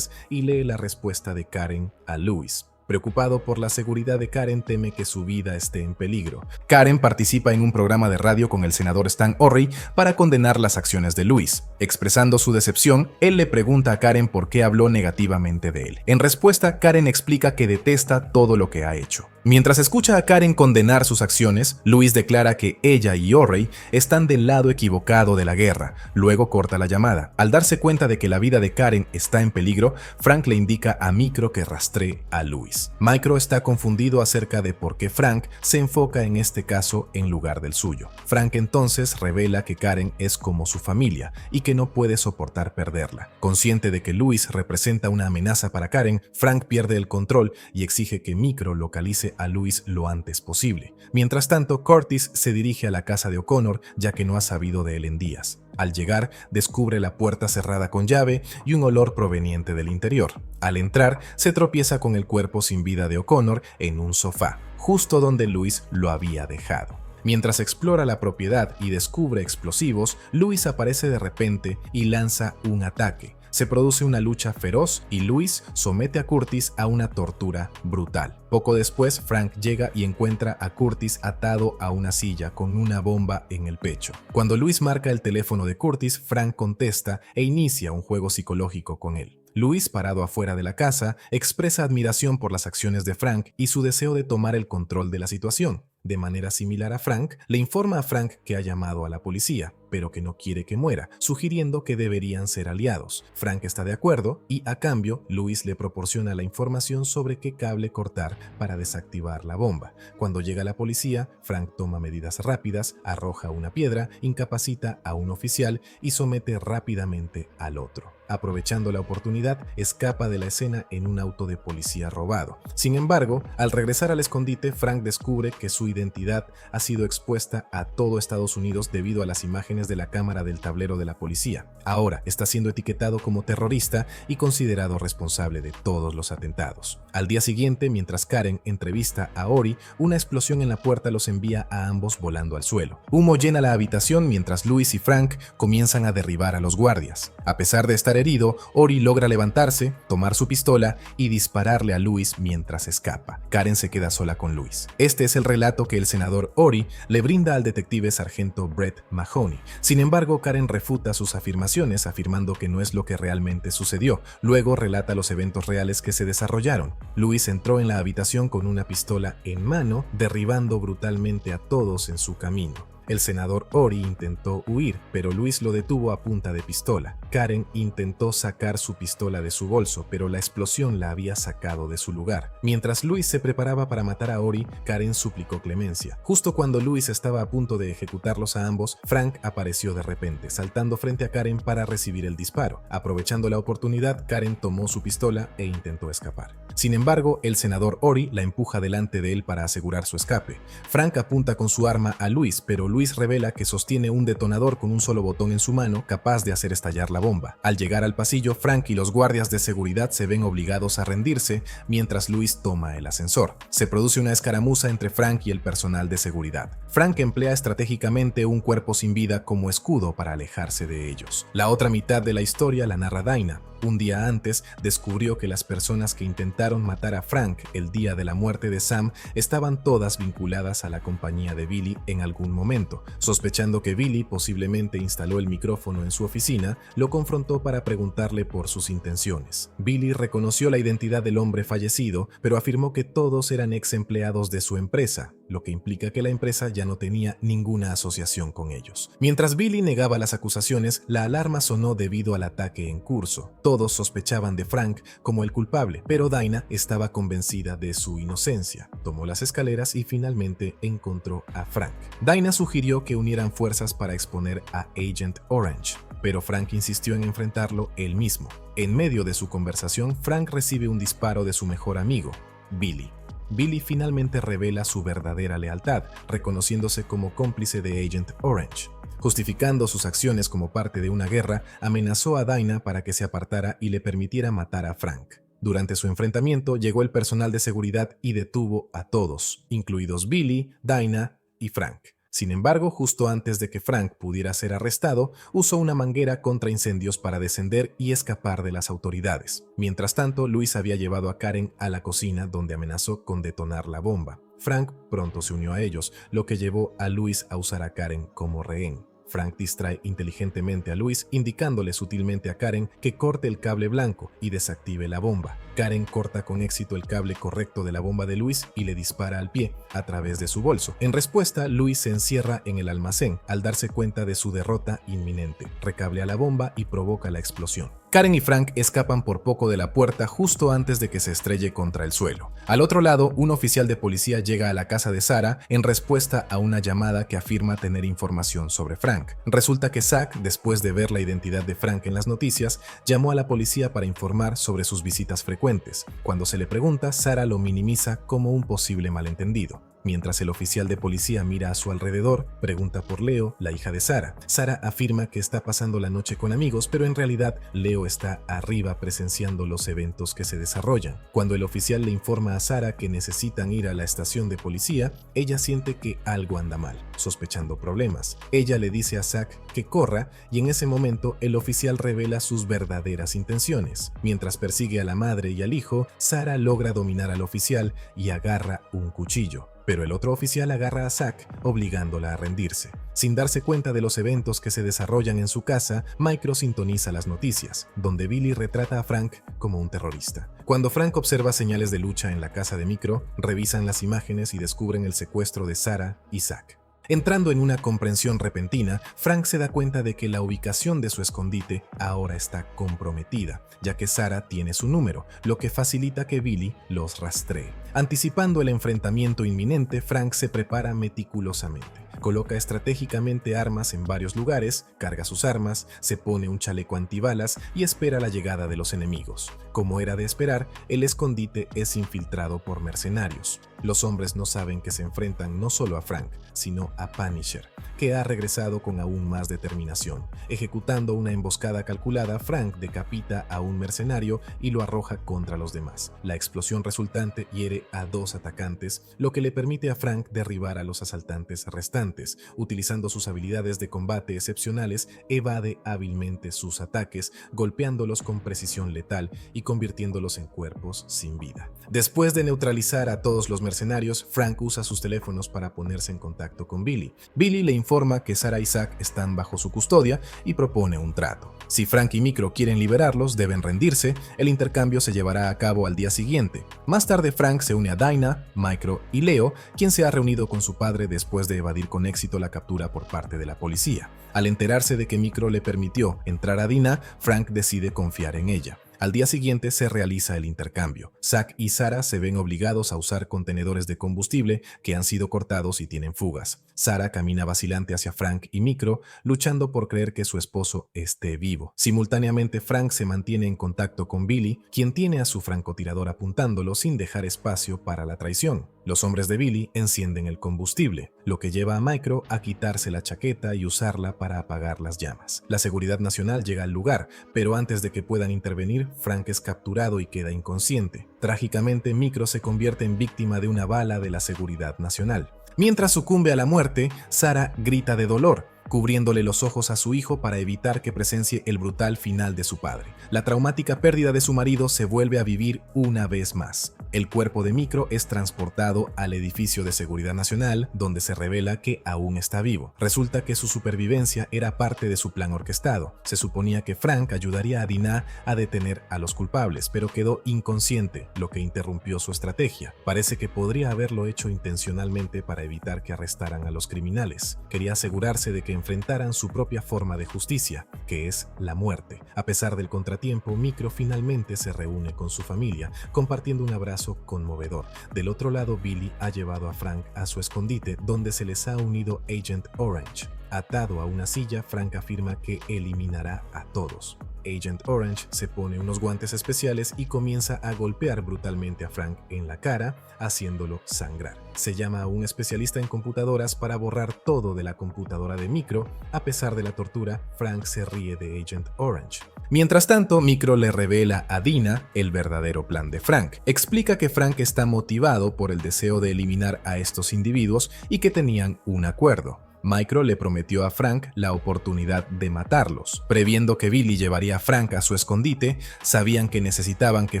y lee la respuesta de Karen a Louis. Preocupado por la seguridad de Karen, teme que su vida esté en peligro. Karen participa en un programa de radio con el senador Stan Orey para condenar las acciones de Louis. Expresando su decepción, él le pregunta a Karen por qué habló negativamente de él. En respuesta, Karen explica que detesta todo lo que ha hecho. Mientras escucha a Karen condenar sus acciones, Louis declara que ella y Orey están del lado equivocado de la guerra. Luego corta la llamada. Al darse cuenta de que la vida de Karen está en peligro, Frank le indica a Micro que rastree a Louis. Micro está confundido acerca de por qué Frank se enfoca en este caso en lugar del suyo. Frank entonces revela que Karen es como su familia y que no puede soportar perderla. Consciente de que Louis representa una amenaza para Karen, Frank pierde el control y exige que Micro localice a Louis lo antes posible. Mientras tanto, Curtis se dirige a la casa de O'Connor, ya que no ha sabido de él en días. Al llegar, descubre la puerta cerrada con llave y un olor proveniente del interior. Al entrar, se tropieza con el cuerpo sin vida de O'Connor en un sofá, justo donde Louis lo había dejado. Mientras explora la propiedad y descubre explosivos, Louis aparece de repente y lanza un ataque. Se produce una lucha feroz y Louis somete a Curtis a una tortura brutal. Poco después, Frank llega y encuentra a Curtis atado a una silla con una bomba en el pecho. Cuando Louis marca el teléfono de Curtis, Frank contesta e inicia un juego psicológico con él. Louis, parado afuera de la casa, expresa admiración por las acciones de Frank y su deseo de tomar el control de la situación. De manera similar a Frank, le informa a Frank que ha llamado a la policía, pero que no quiere que muera, sugiriendo que deberían ser aliados. Frank está de acuerdo y, a cambio, Louis le proporciona la información sobre qué cable cortar para desactivar la bomba. Cuando llega la policía, Frank toma medidas rápidas, arroja una piedra, incapacita a un oficial y somete rápidamente al otro. Aprovechando la oportunidad, escapa de la escena en un auto de policía robado. Sin embargo, al regresar al escondite, Frank descubre que su identidad ha sido expuesta a todo Estados Unidos debido a las imágenes de la cámara del tablero de la policía. Ahora está siendo etiquetado como terrorista y considerado responsable de todos los atentados. Al día siguiente, mientras Karen entrevista a Ori, una explosión en la puerta los envía a ambos volando al suelo. Humo llena la habitación mientras Louis y Frank comienzan a derribar a los guardias. A pesar de estar herido, Ori logra levantarse, tomar su pistola y dispararle a Louis mientras escapa. Karen se queda sola con Louis. Este es el relato que el senador Ori le brinda al detective sargento Brett Mahoney, Sin embargo, Karen refuta sus afirmaciones, afirmando que no es lo que realmente sucedió. Luego relata los eventos reales que se desarrollaron. Louis entró en la habitación con una pistola en mano, derribando brutalmente a todos en su camino. El senador Ory intentó huir, pero Louis lo detuvo a punta de pistola. Karen intentó sacar su pistola de su bolso, pero la explosión la había sacado de su lugar. Mientras Louis se preparaba para matar a Ory, Karen suplicó clemencia. Justo cuando Louis estaba a punto de ejecutarlos a ambos, Frank apareció de repente, saltando frente a Karen para recibir el disparo. Aprovechando la oportunidad, Karen tomó su pistola e intentó escapar. Sin embargo, el senador Ory la empuja delante de él para asegurar su escape. Frank apunta con su arma a Louis, pero Louis revela que sostiene un detonador con un solo botón en su mano, capaz de hacer estallar la bomba. Al llegar al pasillo, Frank y los guardias de seguridad se ven obligados a rendirse, mientras Louis toma el ascensor. Se produce una escaramuza entre Frank y el personal de seguridad. Frank emplea estratégicamente un cuerpo sin vida como escudo para alejarse de ellos. La otra mitad de la historia la narra Dinah. Un día antes, descubrió que las personas que intentaron matar a Frank el día de la muerte de Sam estaban todas vinculadas a la compañía de Billy en algún momento. Sospechando que Billy posiblemente instaló el micrófono en su oficina, lo confrontó para preguntarle por sus intenciones. Billy reconoció la identidad del hombre fallecido, pero afirmó que todos eran ex empleados de su empresa, lo que implica que la empresa ya no tenía ninguna asociación con ellos. Mientras Billy negaba las acusaciones, la alarma sonó debido al ataque en curso. Todos sospechaban de Frank como el culpable, pero Dinah estaba convencida de su inocencia. Tomó las escaleras y finalmente encontró a Frank. Dinah sugirió que unieran fuerzas para exponer a Agent Orange, pero Frank insistió en enfrentarlo él mismo. En medio de su conversación, Frank recibe un disparo de su mejor amigo, Billy. Billy finalmente revela su verdadera lealtad, reconociéndose como cómplice de Agent Orange. Justificando sus acciones como parte de una guerra, amenazó a Dinah para que se apartara y le permitiera matar a Frank. Durante su enfrentamiento, llegó el personal de seguridad y detuvo a todos, incluidos Billy, Dinah y Frank. Sin embargo, justo antes de que Frank pudiera ser arrestado, usó una manguera contra incendios para descender y escapar de las autoridades. Mientras tanto, Louis había llevado a Karen a la cocina, donde amenazó con detonar la bomba. Frank pronto se unió a ellos, lo que llevó a Louis a usar a Karen como rehén. Frank distrae inteligentemente a Louis, indicándole sutilmente a Karen que corte el cable blanco y desactive la bomba. Karen corta con éxito el cable correcto de la bomba de Louis y le dispara al pie, a través de su bolso. En respuesta, Louis se encierra en el almacén, al darse cuenta de su derrota inminente. Recablea la bomba y provoca la explosión. Karen y Frank escapan por poco de la puerta justo antes de que se estrelle contra el suelo. Al otro lado, un oficial de policía llega a la casa de Sarah en respuesta a una llamada que afirma tener información sobre Frank. Resulta que Zach, después de ver la identidad de Frank en las noticias, llamó a la policía para informar sobre sus visitas frecuentes. Cuando se le pregunta, Sarah lo minimiza como un posible malentendido. Mientras el oficial de policía mira a su alrededor, pregunta por Leo, la hija de Sarah. Sarah afirma que está pasando la noche con amigos, pero en realidad Leo está arriba presenciando los eventos que se desarrollan. Cuando el oficial le informa a Sarah que necesitan ir a la estación de policía, ella siente que algo anda mal, sospechando problemas. Ella le dice a Zach que corra y en ese momento el oficial revela sus verdaderas intenciones. Mientras persigue a la madre y al hijo, Sarah logra dominar al oficial y agarra un cuchillo. Pero el otro oficial agarra a Zach, obligándola a rendirse. Sin darse cuenta de los eventos que se desarrollan en su casa, Micro sintoniza las noticias, donde Billy retrata a Frank como un terrorista. Cuando Frank observa señales de lucha en la casa de Micro, revisan las imágenes y descubren el secuestro de Sarah y Zach. Entrando en una comprensión repentina, Frank se da cuenta de que la ubicación de su escondite ahora está comprometida, ya que Sarah tiene su número, lo que facilita que Billy los rastree. Anticipando el enfrentamiento inminente, Frank se prepara meticulosamente. Coloca estratégicamente armas en varios lugares, carga sus armas, se pone un chaleco antibalas y espera la llegada de los enemigos. Como era de esperar, el escondite es infiltrado por mercenarios. Los hombres no saben que se enfrentan no solo a Frank, sino a Punisher, que ha regresado con aún más determinación. Ejecutando una emboscada calculada, Frank decapita a un mercenario y lo arroja contra los demás. La explosión resultante hiere a 2 atacantes, lo que le permite a Frank derribar a los asaltantes restantes. antes. Utilizando sus habilidades de combate excepcionales, evade hábilmente sus ataques, golpeándolos con precisión letal y convirtiéndolos en cuerpos sin vida. Después de neutralizar a todos los mercenarios, Frank usa sus teléfonos para ponerse en contacto con Billy. Billy le informa que Sarah y Zack están bajo su custodia y propone un trato. Si Frank y Micro quieren liberarlos, deben rendirse. El intercambio se llevará a cabo al día siguiente. Más tarde, Frank se une a Dinah, Micro y Leo, quien se ha reunido con su padre después de evadir con éxito la captura por parte de la policía. Al enterarse de que Micro le permitió entrar a Dinah, Frank decide confiar en ella. Al día siguiente se realiza el intercambio. Zack y Sarah se ven obligados a usar contenedores de combustible que han sido cortados y tienen fugas. Sarah camina vacilante hacia Frank y Micro, luchando por creer que su esposo esté vivo. Simultáneamente, Frank se mantiene en contacto con Billy, quien tiene a su francotirador apuntándolo sin dejar espacio para la traición. Los hombres de Billy encienden el combustible, lo que lleva a Micro a quitarse la chaqueta y usarla para apagar las llamas. La Seguridad Nacional llega al lugar, pero antes de que puedan intervenir, Frank es capturado y queda inconsciente. Trágicamente, Micro se convierte en víctima de una bala de la Seguridad Nacional. Mientras sucumbe a la muerte, Sarah grita de dolor, cubriéndole los ojos a su hijo para evitar que presencie el brutal final de su padre. La traumática pérdida de su marido se vuelve a vivir una vez más. El cuerpo de Micro es transportado al edificio de Seguridad Nacional, donde se revela que aún está vivo. Resulta que su supervivencia era parte de su plan orquestado. Se suponía que Frank ayudaría a Dinah a detener a los culpables, pero quedó inconsciente, lo que interrumpió su estrategia. Parece que podría haberlo hecho intencionalmente para evitar que arrestaran a los criminales. Quería asegurarse de que enfrentaran su propia forma de justicia, que es la muerte. A pesar del contratiempo, Micro finalmente se reúne con su familia, compartiendo un abrazo conmovedor. Del otro lado, Billy ha llevado a Frank a su escondite, donde se les ha unido Agent Orange. Atado a una silla, Frank afirma que eliminará a todos. Agent Orange se pone unos guantes especiales y comienza a golpear brutalmente a Frank en la cara, haciéndolo sangrar. Se llama a un especialista en computadoras para borrar todo de la computadora de Micro. A pesar de la tortura, Frank se ríe de Agent Orange. Mientras tanto, Micro le revela a Dinah el verdadero plan de Frank. Explica que Frank está motivado por el deseo de eliminar a estos individuos y que tenían un acuerdo. Micro le prometió a Frank la oportunidad de matarlos. Previendo que Billy llevaría a Frank a su escondite, sabían que necesitaban que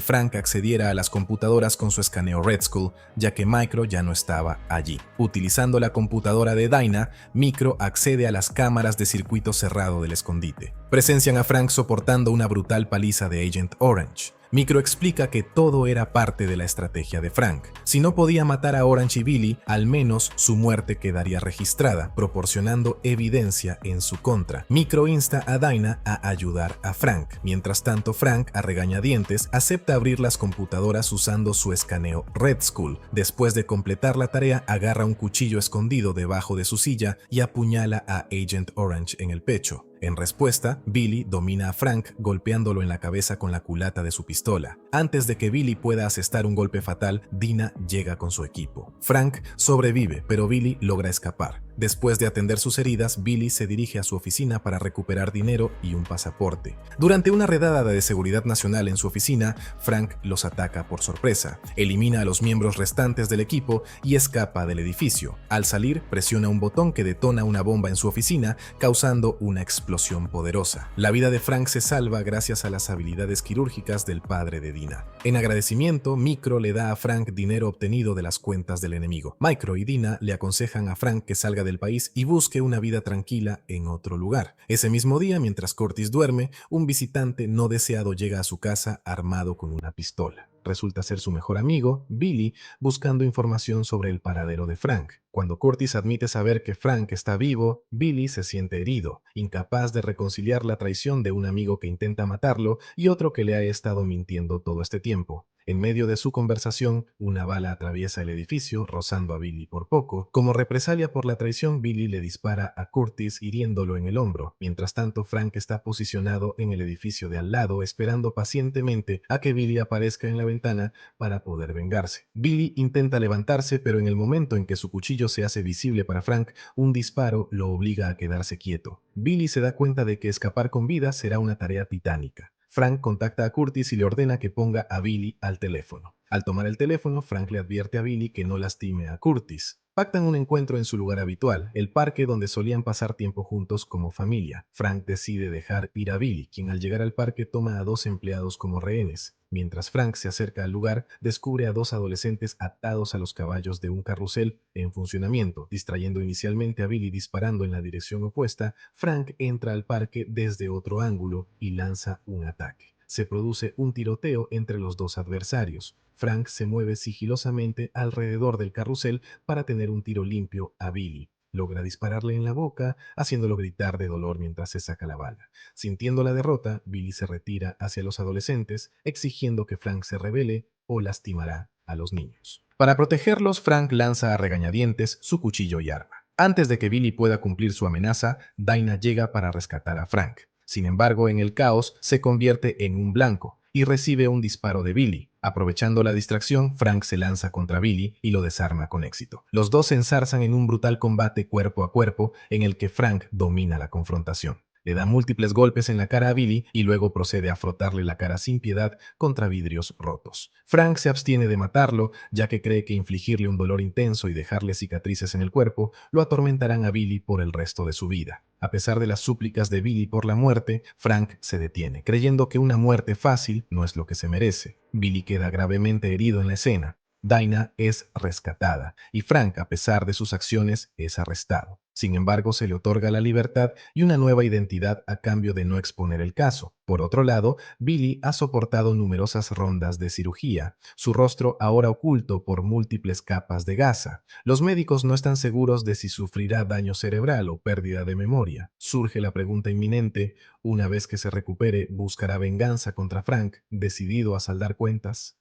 Frank accediera a las computadoras con su escaneo Red Skull, ya que Micro ya no estaba allí. Utilizando la computadora de Dinah, Micro accede a las cámaras de circuito cerrado del escondite. Presencian a Frank soportando una brutal paliza de Agent Orange. Micro explica que todo era parte de la estrategia de Frank. Si no podía matar a Orange y Billy, al menos su muerte quedaría registrada, proporcionando evidencia en su contra. Micro insta a Dinah a ayudar a Frank. Mientras tanto, Frank, a regañadientes, acepta abrir las computadoras usando su escaneo Red Skull. Después de completar la tarea, agarra un cuchillo escondido debajo de su silla y apuñala a Agent Orange en el pecho. En respuesta, Billy domina a Frank golpeándolo en la cabeza con la culata de su pistola. Antes de que Billy pueda asestar un golpe fatal, Dinah llega con su equipo. Frank sobrevive, pero Billy logra escapar. Después de atender sus heridas, Billy se dirige a su oficina para recuperar dinero y un pasaporte. Durante una redada de seguridad nacional en su oficina, Frank los ataca por sorpresa, elimina a los miembros restantes del equipo y escapa del edificio. Al salir, presiona un botón que detona una bomba en su oficina, causando una explosión poderosa. La vida de Frank se salva gracias a las habilidades quirúrgicas del padre de Dinah. En agradecimiento, Micro le da a Frank dinero obtenido de las cuentas del enemigo. Micro y Dinah le aconsejan a Frank que salga del país y busque una vida tranquila en otro lugar. Ese mismo día, mientras Curtis duerme, un visitante no deseado llega a su casa armado con una pistola. Resulta ser su mejor amigo, Billy, buscando información sobre el paradero de Frank. Cuando Curtis admite saber que Frank está vivo, Billy se siente herido, incapaz de reconciliar la traición de un amigo que intenta matarlo y otro que le ha estado mintiendo todo este tiempo. En medio de su conversación, una bala atraviesa el edificio, rozando a Billy por poco. Como represalia por la traición, Billy le dispara a Curtis, hiriéndolo en el hombro. Mientras tanto, Frank está posicionado en el edificio de al lado, esperando pacientemente a que Billy aparezca en la ventana para poder vengarse. Billy intenta levantarse, pero en el momento en que su cuchillo se hace visible para Frank, un disparo lo obliga a quedarse quieto. Billy se da cuenta de que escapar con vida será una tarea titánica. Frank contacta a Curtis y le ordena que ponga a Billy al teléfono. Al tomar el teléfono, Frank le advierte a Billy que no lastime a Curtis. Pactan un encuentro en su lugar habitual, el parque donde solían pasar tiempo juntos como familia. Frank decide dejar ir a Billy, quien al llegar al parque toma a dos empleados como rehenes. Mientras Frank se acerca al lugar, descubre a dos adolescentes atados a los caballos de un carrusel en funcionamiento. Distrayendo inicialmente a Billy disparando en la dirección opuesta, Frank entra al parque desde otro ángulo y lanza un ataque. Se produce un tiroteo entre los dos adversarios. Frank se mueve sigilosamente alrededor del carrusel para tener un tiro limpio a Billy. Logra dispararle en la boca, haciéndolo gritar de dolor mientras se saca la bala. Sintiendo la derrota, Billy se retira hacia los adolescentes, exigiendo que Frank se rebele o lastimará a los niños. Para protegerlos, Frank lanza a regañadientes su cuchillo y arma. Antes de que Billy pueda cumplir su amenaza, Dinah llega para rescatar a Frank. Sin embargo, en el caos, se convierte en un blanco y recibe un disparo de Billy. Aprovechando la distracción, Frank se lanza contra Billy y lo desarma con éxito. Los dos se ensarzan en un brutal combate cuerpo a cuerpo en el que Frank domina la confrontación. Le da múltiples golpes en la cara a Billy y luego procede a frotarle la cara sin piedad contra vidrios rotos. Frank se abstiene de matarlo, ya que cree que infligirle un dolor intenso y dejarle cicatrices en el cuerpo lo atormentarán a Billy por el resto de su vida. A pesar de las súplicas de Billy por la muerte, Frank se detiene, creyendo que una muerte fácil no es lo que se merece. Billy queda gravemente herido en la escena. Dinah es rescatada y Frank, a pesar de sus acciones, es arrestado. Sin embargo, se le otorga la libertad y una nueva identidad a cambio de no exponer el caso. Por otro lado, Billy ha soportado numerosas rondas de cirugía, su rostro ahora oculto por múltiples capas de gasa. Los médicos no están seguros de si sufrirá daño cerebral o pérdida de memoria. Surge la pregunta inminente: una vez que se recupere, ¿buscará venganza contra Frank, decidido a saldar cuentas?